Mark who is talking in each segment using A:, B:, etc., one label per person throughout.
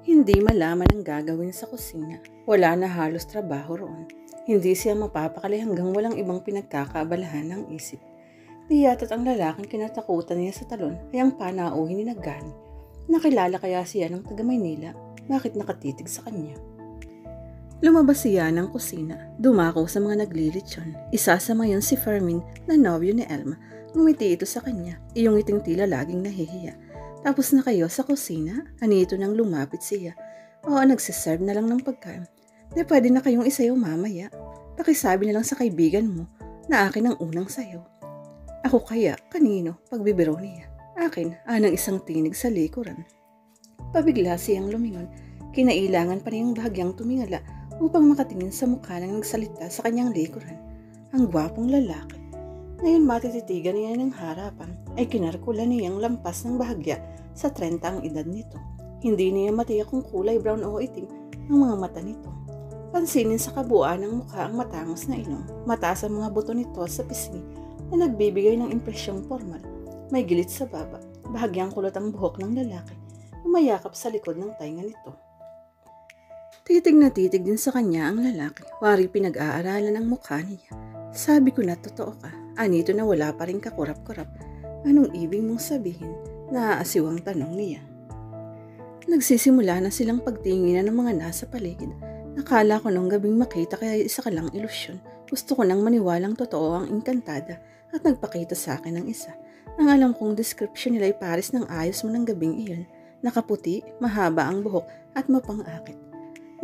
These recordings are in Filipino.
A: Hindi malaman ang gagawin sa kusina. Wala na halos trabaho roon. Hindi siya mapapakali hanggang walang ibang pinagkakaabalahan ng isip. Di yata't ang lalaking kinatakutan niya sa talon ay ang panauhin ni Nagani. Nakilala kaya siya ng taga Maynila? Bakit nakatitig sa kanya? Lumabas siya ng kusina. Dumako sa mga naglilitsyon. Isa sa mga yun si Fermin na nobyo ni Elma. Ngumiti ito sa kanya. Iyong iting tila laging nahihiya. Tapos na kayo sa kusina? Anito nang lumapit siya. Oo, nagsiserve na lang ng pagkain. Di pwede na kayong isayaw mamaya. Pakisabi na lang sa kaibigan mo na akin ang unang sayaw. Ako kaya? Kanino? Pagbibiro niya. Akin, anang isang tinig sa likuran. Pabigla siyang lumingon. Kinailangan pa niyang bahagyang tumingala upang makatingin sa mukha ng nagsalita sa kanyang likuran. Ang gwapong lalaki. Ngayon matititigan niya ng harapan ay kinarkulan niyang lampas ng bahagya sa 30 ang edad nito. Hindi niya matiyak kung kulay brown o itim ang mga mata nito. Pansinin sa kabuuan ng mukha ang matangos na ilong. Mataas ang mga buto nito sa pisngi na nagbibigay ng impresyong formal. May gilit sa baba. Bahagyang kulot ang buhok ng lalaki. Umayakap sa likod ng tainga nito. Titig na titig din sa kanya ang lalaki. Wari pinag-aaralan ang mukha niya. Sabi ko na totoo ka. Anito na wala pa rin kakurap-kurap. Anong ibig mong sabihin? Naaasiwang tanong niya. Nagsisimula na silang pagtinginan ng mga nasa paligid. Nakala ko nung gabing makita kaya isa ka lang ilusyon. Gusto ko nang maniwalang totoo ang engkantada at nagpakita sa akin ng isa. Ang alam kong description nila ay pares ng ayos mo ng gabing iyon. Nakaputi, mahaba ang buhok at mapangakit.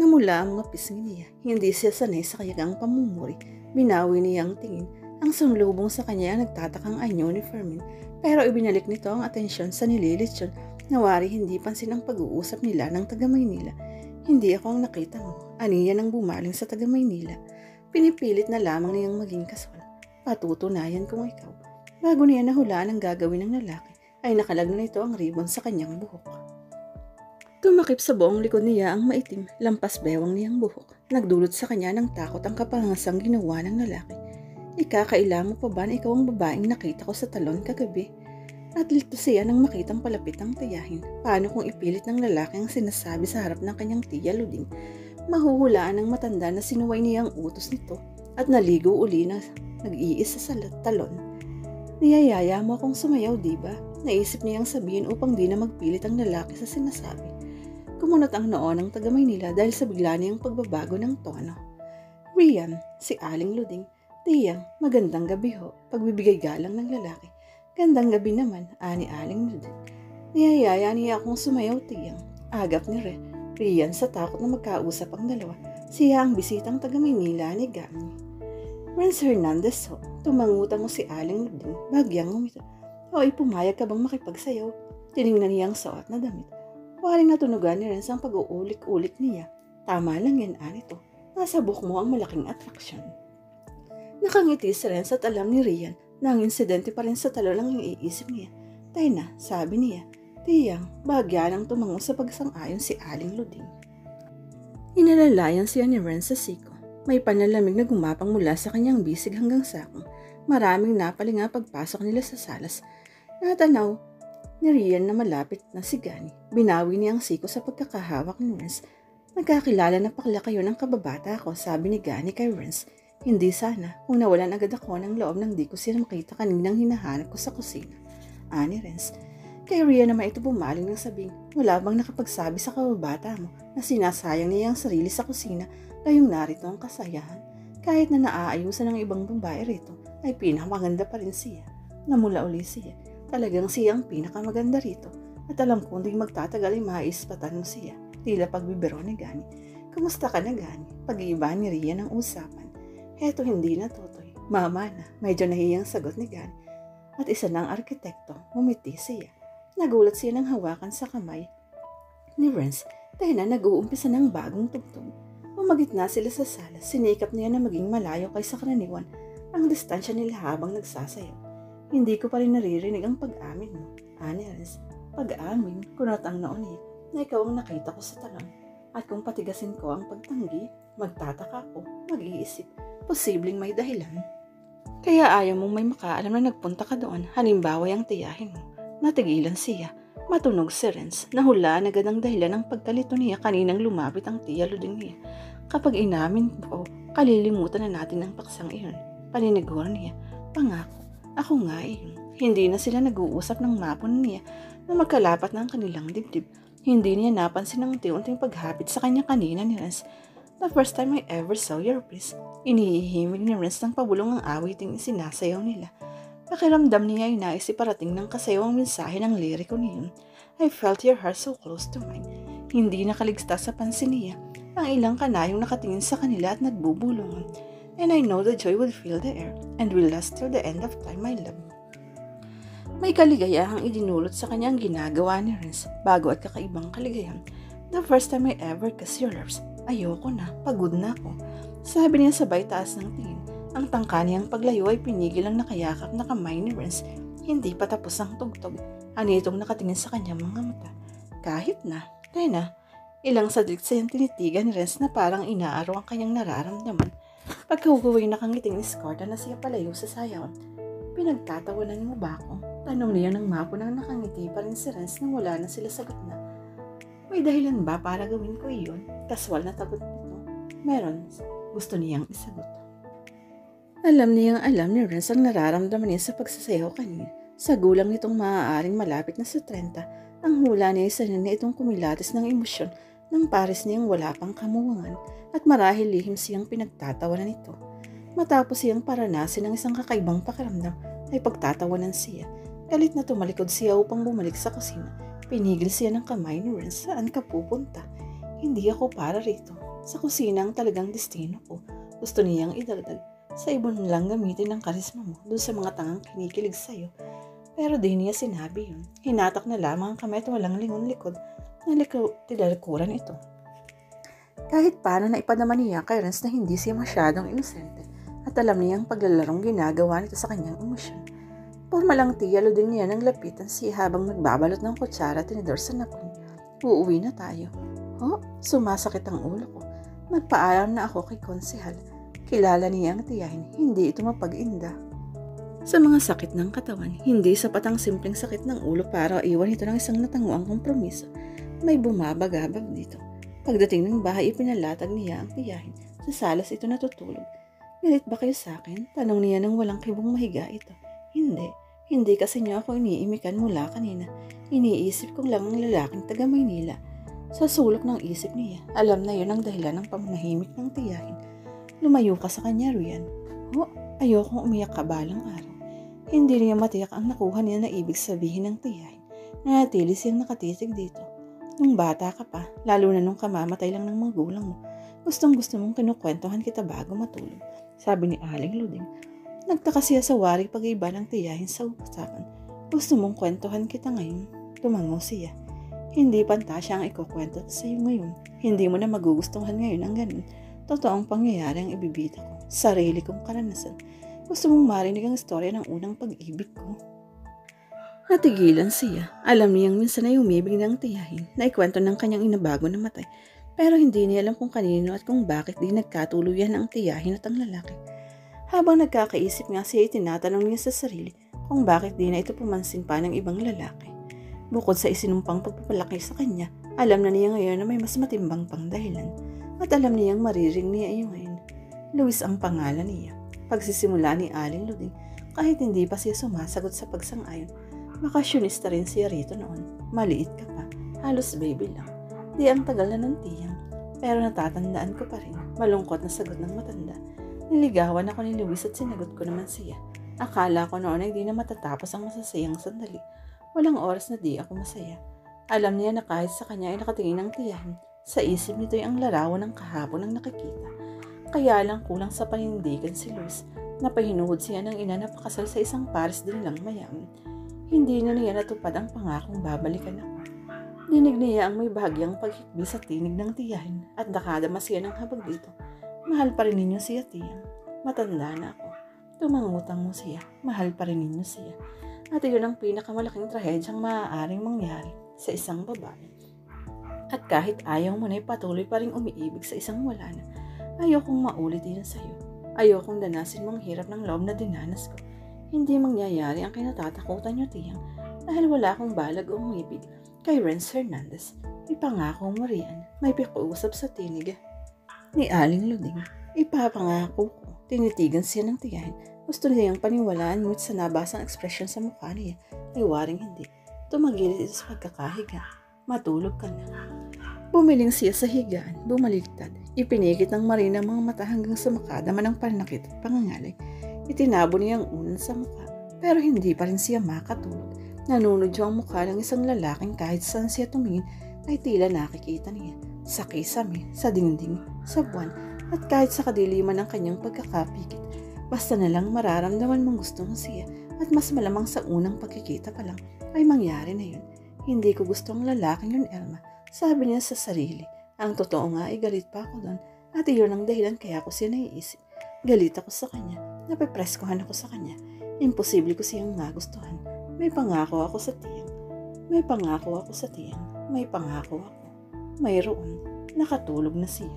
A: Namula ang mga pisngi niya. Hindi siya sanay sa kayagang pamumuri. Binawi niya ang tingin. Ang sumlubong sa kanya ang nagtatakang anyo ni Fermin. Pero ibinalik nito ang atensyon sa nililitsyon na wari hindi pansin ang pag-uusap nila ng taga Maynila. Hindi ako ang nakita mo. Aniya nang bumaling sa taga Maynila. Pinipilit na lamang niyang maging kaswal. Patutunayan kung ikaw. Bago niya nahulaan ang gagawin ng lalaki, ay nakalag na nito ang ribbon sa kanyang buhok. Tumakip sa buong likod niya ang maitim, lampas bewang niyang buhok. Nagdulot sa kanya ng takot ang kapangasang ginawa ng lalaki. Ikakaila mo pa ba na ikaw ang babaeng nakita ko sa talon kagabi? At lito siya nang makitang palapit ang tiyahin. Paano kung ipilit ng lalaki ang sinasabi sa harap ng kanyang tiya Luding? Mahuhulaan ng matanda na sinuway niya ang utos nito at naligo uli na nag-iisa sa talon. Niyayaya mo akong sumayaw, diba? Naisip niyang sabihin upang di na magpilit ang lalaki sa sinasabi. Kumunot ang noo ng taga Maynila dahil sa bigla niyang pagbabago ng tono. Rian, si Aling Luding. Tiyang, magandang gabi ho. Pagbibigay galang ng lalaki. Gandang gabi naman, ani Aling Luding. Niyayaya niya akong sumayaw, tiyang. Agap ni Rian sa takot na magkausap ang dalawa. Siya ang bisitang taga Maynila ni Gami. Renz Hernandez ho. Tumangutang mo si Aling Luding. Bagyang umito. O pumayag ka bang makipagsayaw? Tiningnan niyang suot na damit. Waring natunugan ni Renz ang pag-uulik-ulik niya. Tama lang yan, anito. Nasa buhok mo ang malaking atraksyon. Nakangiti si Renz at alam ni Rian na ang insidente pa rin sa talon ang iisip niya. Tay na, sabi niya, tiyang, bagya nang tumango sa pagsang-ayon si Aling Luding. Inalalayan siya ni Renz sa siko. May panlalamig na gumapang mula sa kanyang bisig hanggang sakong. Maraming napalinga pagpasok nila sa salas. Natanaw ni Rian na malapit na si Gani. Binawi niya ang siko sa pagkakahawak ni Renz. Nagkakilala na pakla kayo ng kababata ko, sabi ni Gani kay Renz. Hindi sana kung nawalan agad ako ng loob nang di ko sila makita kaninang hinahanap ko sa kusina. Ani Renz. Kay Rian naman ito bumaling ng sabing, wala bang nakapagsabi sa kababata mo na sinasayang niya ang sarili sa kusina kayong narito ang kasayahan? Kahit na naaayusan ng ibang babae rito, ay pinakamaganda pa rin siya. Namula uli siya. Talagang siya ang pinakamaganda rito. At alam kong di magtatagal ay maispatan mo siya. Tila pagbibiro ni Gani. Kumusta ka na, Gani? Pag-iibahan ni Rian ang usapan. Heto hindi na totoy. Mama na, medyo nahiyang sagot ni Gani. At isa ng arkitekto, ngumiti siya. Nagulat siya ng hawakan sa kamay ni Renz dahil na nag-uumpisa ng bagong tugtog. Umagit na sila sa sala. Sinikap niya na maging malayo kaysa karaniwan ang distansya nila habang nagsasayaw. Hindi ko pa rin naririnig ang pag-amin mo. Ani Renz, pag-amin, kunot ang noo niya na ikaw ang nakita ko sa talon. At kung patigasin ko ang pagtanggi, magtataka ko, mag-iisip, posibleng may dahilan. Kaya ayaw mong may makaalam na nagpunta ka doon, halimbawa yung tiyahin mo. Natigilan siya. Matunog si Renz. Nahulaan agad ang dahilan ng pagkalito niya kaninang lumapit ang tiya Luding niya. Kapag inamin po, kalilimutan na natin ang paksang iyon. Paniniguran niya. Pangako, ako nga iyon. Hindi na sila nag-uusap ng mapon niya na magkalapat ng kanilang dibdib. Hindi niya napansin ang unti-unting paghapit sa kanya kanina ni Renz. The first time I ever saw your face, inihihimig ni Renz ng pabulong ang awiting sinasayaw nila. Pakiramdam niya ay nais iparating ng kasayawang mensahe ng liriko niyon. I felt your heart so close to mine. Hindi nakaligtas sa pansin niya ang ilang kanayong nakatingin sa kanila at nagbubulungan. And I know the joy will fill the air and will last till the end of time, my love. May kaligayahang idinulot sa kanya ang ginagawa ni Renz, bago at kakaibang kaligayahan. The first time I ever kissed your lips, ayoko na, pagod na ako. Sabi niya sabay taas ng tingin. Ang tangka niyang paglayo ay pinigil ang nakayakap na kamay ni Renz. Hindi pa tapos ang tugtog. Anitong nakatingin sa kanyang mga mata. Kahit na, kaya na. Ilang sadlit siyang tinitigan ni Renz na parang inaaraw ang kanyang nararamdaman. Pagkahugawi nakangiting ni Scarta na siya palayo sa sayawan. Pinagtatawanan mo ba ako? Tanong niya ng mapo nang nakangiti pa rin si Renz nang wala na sila sa gitna. May dahilan ba para gawin ko iyon? Kaswal na tagot nito. Meron. Gusto niyang isagot. Alam ni Renz ang nararamdaman niya sa pagsasayaw kanina. Sa gulang nitong maaaring malapit na sa 30, ang hula niya ay sanay na itong kumilatis ng emosyon ng pares niyang wala pang kamuwangan at marahil lihim siyang pinagtatawanan nito. Matapos siyang paranasin ng isang kakaibang pakiramdam ay pagtatawanan siya. Galit na tumalikod siya upang bumalik sa kusina. Pinigil siya ng kamay ni Renz. Saan ka pupunta? Hindi ako para rito. Sa kusina ang talagang destino ko. Gusto niyang idagdag. Sa ibon lang gamitin ang karisma mo dun sa mga tangang kinikilig sa'yo. Pero di niya sinabi yun. Hinatak na lamang ang kamay at walang lingon likod na tilalikuran ito. Kahit paano na ipadama niya kay Renz na hindi siya masyadong inosente at alam niya ang paglalarong ginagawa nito sa kanyang emosyon. Pormalang tiyalo din niya nang lapitan siya habang nagbabalot ng kutsara at tinidor sa napon. Uuwi na tayo. Sumasakit ang ulo ko. Nagpaalam na ako kay konsehal. Kilala niya ang tiyahin, hindi ito mapag-inda. Sa mga sakit ng katawan, hindi sapat ang simpleng sakit ng ulo para iwan ito ng isang natanguang kompromiso. May bumabagabag dito. Pagdating ng bahay, ipinalatag niya ang tiyahin. Sa salas ito natutulog. Galit ba kayo sa akin? Tanong niya nang walang kibong mahiga ito. Hindi kasi niyo ako iniimikan mula kanina. Iniisip kong lang ang lalaking taga Maynila. Sa sulok ng isip niya, alam na yun ang dahilan ng pamanahimik ng tiyahin. Lumayo ka sa kanya, Rian. Ayokong umiyak ka balang araw. Hindi niya matiyak ang nakuha niya na ibig sabihin ng tiyahin. Nanatili siyang nakatitig dito. Nung bata ka pa, lalo na nung kamamatay lang ng mga gulang mo, gustong-gusto mong kinukwentuhan kita bago matulog, sabi ni Aling Luding. Nagtaka siya sa waring pag-iba ng tiyahin sa usapan. Gusto mong kwentuhan kita ngayon? Tumango siya. Hindi pantasya ang ikukwento sa iyo ngayon. Hindi mo na magugustuhan ngayon ang ganun. Totoong pangyayari ang ibibita ko. Sarili kong karanasan. Gusto mong marinig ang istorya ng unang pag-ibig ko? Natigilan siya. Alam niyang minsan ay umibig ng tiyahin na ikwento ng kanyang inabago na matay. Pero hindi niya alam kung kanino at kung bakit di nagkatuluyan ang tiyahin at ang lalaki. Habang nagkakaisip nga siya, tinatanong niya sa sarili kung bakit di na ito pumansin pa ng ibang lalaki. Bukod sa isinumpang pagpapalaki sa kanya, alam na niya ngayon na may mas matimbang pang dahilan. At alam niyang mariring niya iyo ngayon. Luis ang pangalan niya. Pagsisimula ni Aling Luding, kahit hindi pa siya sumasagot sa pagsang-ayon, bakasyonista rin siya rito noon. Maliit ka pa, halos baby lang. Di ang tagal na ng tiyang, pero natatandaan ko pa rin. Malungkot na sagot ng matanda. Niligawan ako ni Luis at sinagot ko naman siya. Akala ko noon ay di na matatapos ang masasayang sandali. Walang oras na di ako masaya. Alam niya na kahit sa kanya ay nakatingin ang tiyahin, sa isip nito ay ang larawan ng kahapon ang nakikita. Kaya lang kulang sa panindigan si Luis. Napahinuhod siya ng ina na pakasal sa isang pares din lang mayaman. Hindi na niya natupad ang pangakong babalikan ako. Dinig niya ang may bahagyang paghikbi sa tinig ng tiyahin at nakadama siya ng habag dito. Mahal pa rin ninyo siya, tiyang. Matanda na ako. Tumangutang mo siya. Mahal pa rin ninyo siya. At iyon ang pinakamalaking trahedyang maaaring mangyari sa isang babae. At kahit ayaw mo na patuloy pa rin umiibig sa isang wala na, ayokong maulit yun sa'yo. Ayokong danasin mong hirap ng loob na dinanas ko. Hindi mangyayari ang kinatatakutan niyo, tiyang, dahil wala akong balag umibig. Kay Renz Hernandez, ipangako mo riyan, may pakiusap sa tinig ni Aling Luding. Ipapangako ko, tinitigan siya ng tiyahin. Gusto niyang paniwalaan ngunit sa nabasang ekspresyon sa mukha niya ay waring hindi. Tumagilid ito sa pagkakahiga. Matulog ka na. Bumiling siya sa higaan, bumaligtad. Ipinigit ng Marina ang mga mata hanggang sa makadama ng pananakit at pangangalay. Itinabo niya ang unan sa mukha, pero hindi pa rin siya makatulog. Nanunodyo ang mukha ng isang lalaking kahit saan siya tumingin ay tila nakikita niya. Sa kisame, sa dingding, sa buwan, at kahit sa kadiliman ng kanyang pagkakapikit. Basta na lang mararamdaman mong gusto mo siya at mas malamang sa unang pagkikita pa lang ay mangyari na yun. Hindi ko gusto ang lalaking yun, Elma. Sabi niya sa sarili. Ang totoo nga ay galit pa ako doon at iyon ang dahilan kaya ako siya naiisip. Galit ako sa kanya. Napepreskohan ako sa kanya. Imposible ko siyang magustuhan. May pangako ako sa tiyang. May pangako ako sa tiyang. May pangako ako. Mayroon. Nakatulog na siya.